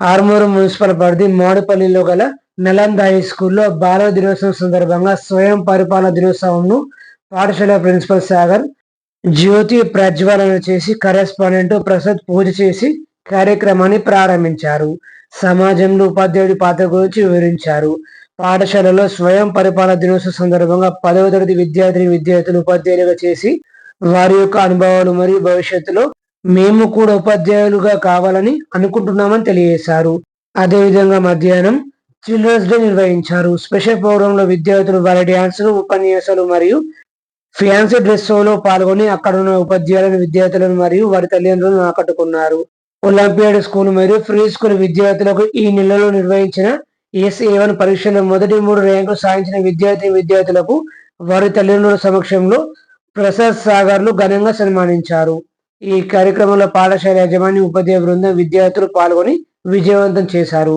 Armoor municipal పరిధి మామిడిపల్లిలో గల Nalanda high స్కూల్లో బాలల దినోత్సవం సందర్భంగా స్వయం పరిపాలన దినోత్సవంను పాఠశాల ప్రిన్సిపల్ సాగర్ జ్యోతి ప్రజ్వలన చేసి కరెస్పాండెంట్ ప్రసాద్ పూజ చేసి కార్యక్రమాన్ని ప్రారంభించారు. సమాజంలో ఉపాధ్యాయుడి పాత్ర గురించి వివరించారు. పాఠశాలలో స్వయం పరిపాలన దినోత్సవం సందర్భంగా 10వ తరగతి విద్యార్థులు ఉపాధ్యాయులుగా చేసి వారి యొక్క అనుభవాలు మరియు భవిష్యత్తులో మేము కూడా ఉపాధ్యాయులుగా కావాలని అనుకుంటున్నామని తెలియజేశారు. అదేవిధంగా మధ్యాహ్నం చిల్డ్రన్స్ డే నిర్వహించారు. స్పెషల్ ప్రోగ్రామ్ లో విద్యార్థులు వారి డ్యాన్సులు, ఉపన్యాసాలు మరియు ఫ్యాన్సీ డ్రెస్ షోలో పాల్గొని అక్కడున్న ఉపాధ్యాయులను, విద్యార్థులను మరియు వారి తల్లిదండ్రులను ఆకట్టుకున్నారు. ఒలింపియాడ్ స్కూల్ మరియు ఫ్రీ స్కూల్ విద్యార్థులకు ఈ నెలలో నిర్వహించిన SA1 పరీక్షల్లో మొదటి 3 ర్యాంకులు సాధించిన విద్యార్థులకు వారి తల్లిదండ్రుల సమక్షంలో ప్రసాద్ సాగర్లు ఘనంగా సన్మానించారు. ఈ కార్యక్రమంలో పాఠశాల యాజమాన్యం, ఉపాధ్యాయ బృందం, విద్యార్థులు పాల్గొని విజయవంతం చేశారు.